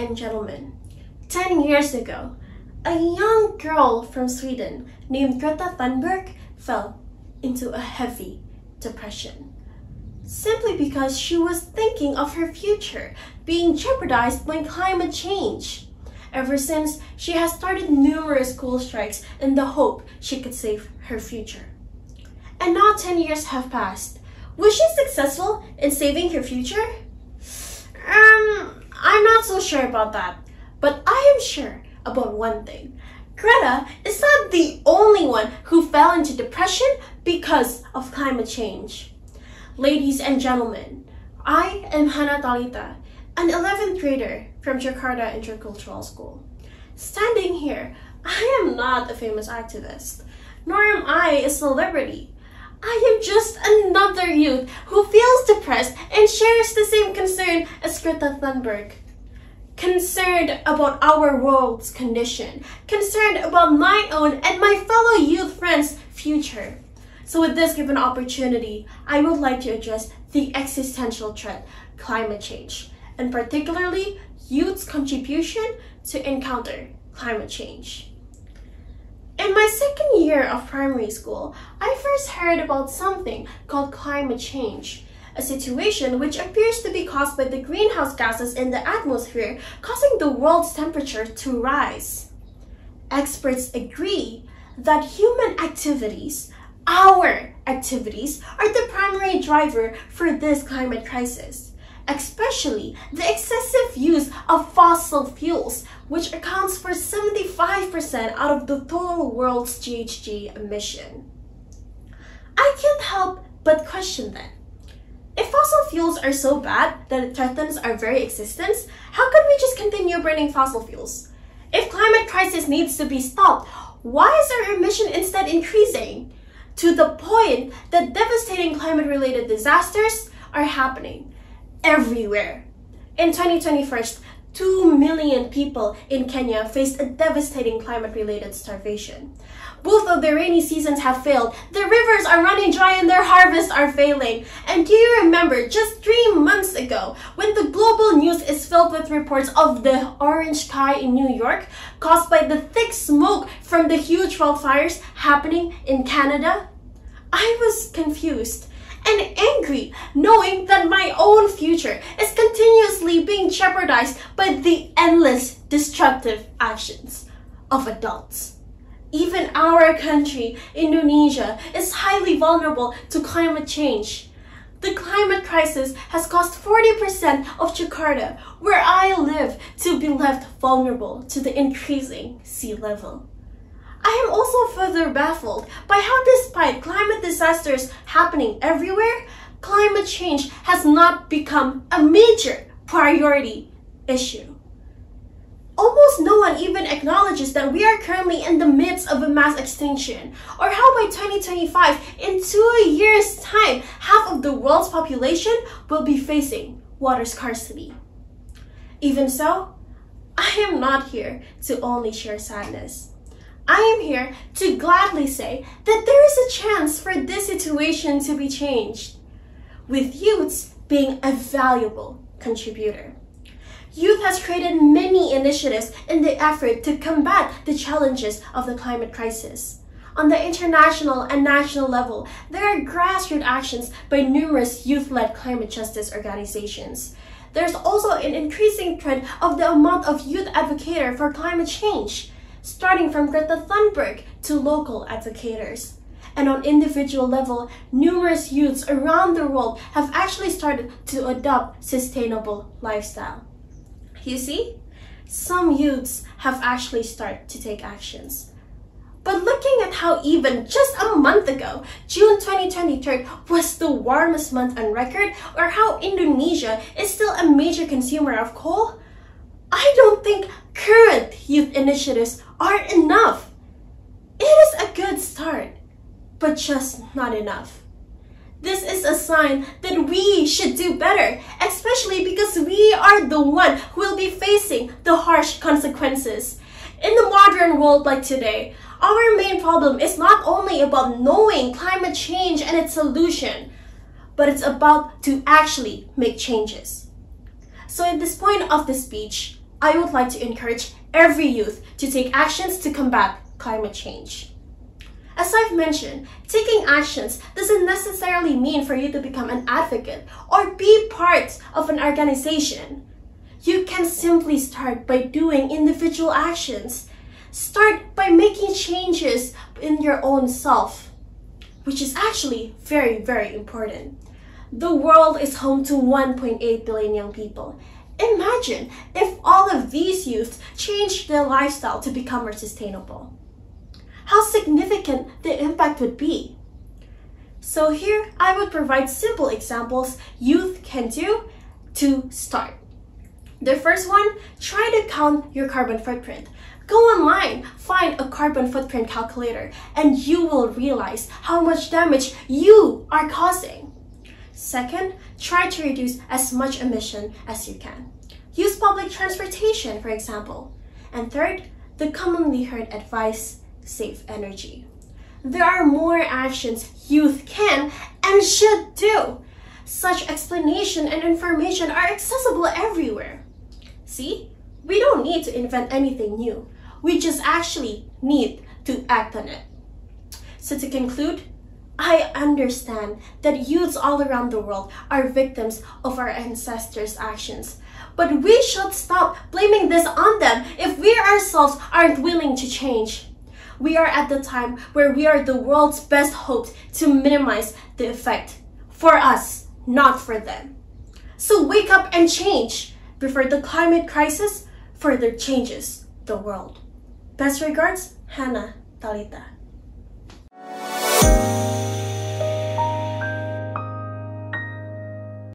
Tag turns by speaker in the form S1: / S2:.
S1: and gentlemen, 10 years ago, a young girl from Sweden named Greta Thunberg fell into a heavy depression, simply because she was thinking of her future being jeopardized by climate change. Ever since, she has started numerous school strikes in the hope she could save her future. And now 10 years have passed. Was she successful in saving her future? I'm not so sure about that, but I am sure about one thing. Greta is not the only one who fell into depression because of climate change. Ladies and gentlemen, I am Hanna Talitha, an 11th grader from Jakarta Intercultural School. Standing here, I am not a famous activist, nor am I a celebrity. I am just another youth who feels depressed and shares the same concern as Greta Thunberg. Concerned about our world's condition, concerned about my own and my fellow youth friends' future. So with this given opportunity, I would like to address the existential threat, climate change, and particularly youth's contribution to encounter climate change. In my second year of primary school, I first heard about something called climate change, a situation which appears to be caused by the greenhouse gases in the atmosphere causing the world's temperature to rise. Experts agree that human activities, our activities, are the primary driver for this climate crisis, especially the excessive use of fossil fuels, which accounts for 75% out of the total world's GHG emission. I can't help but question then. If fossil fuels are so bad that it threatens our very existence, how could we just continue burning fossil fuels? If climate crisis needs to be stopped, why is our emission instead increasing? To the point that devastating climate-related disasters are happening everywhere. In 2021, 2 million people in Kenya faced a devastating climate-related starvation. Both of the rainy seasons have failed, the rivers are running dry and their harvests are failing. And do you remember just 3 months ago when the global news is filled with reports of the orange sky in New York caused by the thick smoke from the huge wildfires happening in Canada? I was confused and angry knowing that my own future is continuously being jeopardized by the endless destructive actions of adults. Even our country, Indonesia, is highly vulnerable to climate change. The climate crisis has caused 40% of Jakarta, where I live, to be left vulnerable to the increasing sea level. I am also further baffled by how, despite climate disasters happening everywhere, climate change has not become a major priority issue. Almost no one even acknowledges that we are currently in the midst of a mass extinction, or how by 2025, in 2 years' time, half of the world's population will be facing water scarcity. Even so, I am not here to only share sadness. I am here to gladly say that there is a chance for this situation to be changed, with youths being a valuable contributor. Youth has created many initiatives in the effort to combat the challenges of the climate crisis. On the international and national level, there are grassroots actions by numerous youth-led climate justice organizations. There's also an increasing trend of the amount of youth advocates for climate change, starting from Greta Thunberg to local advocates. And on individual level, numerous youths around the world have actually started to adopt sustainable lifestyle. You see, some youths have actually started to take actions. But looking at how even just a month ago, June 2023 was the warmest month on record, or how Indonesia is still a major consumer of coal, I don't think current youth initiatives are enough. It is a good start, but just not enough. This is a sign that we should do better, especially because we are the one who will be facing the harsh consequences. In the modern world like today, our main problem is not only about knowing climate change and its solution, but it's about to actually make changes. So at this point of the speech, I would like to encourage every youth to take actions to combat climate change. As I've mentioned, taking actions doesn't necessarily mean for you to become an advocate or be part of an organization. You can simply start by doing individual actions. Start by making changes in your own self, which is actually very, very important. The world is home to 1.8 billion young people. Imagine if all of these youths changed their lifestyle to become more sustainable. How significant the impact would be. So here, I would provide simple examples youth can do to start. The first one, try to count your carbon footprint. Go online, find a carbon footprint calculator, and you will realize how much damage you are causing. Second, try to reduce as much emission as you can. Use public transportation, for example. And third, the commonly heard advice, save energy. There are more actions youth can and should do. Such explanation and information are accessible everywhere. See, we don't need to invent anything new. We just actually need to act on it. So to conclude, I understand that youths all around the world are victims of our ancestors' actions. But we should stop blaming this on them if we ourselves aren't willing to change. We are at the time where we are the world's best hope to minimize the effect. For us, not for them. So wake up and change. Before the climate crisis further changes the world. Best regards, Hanna, Talitha.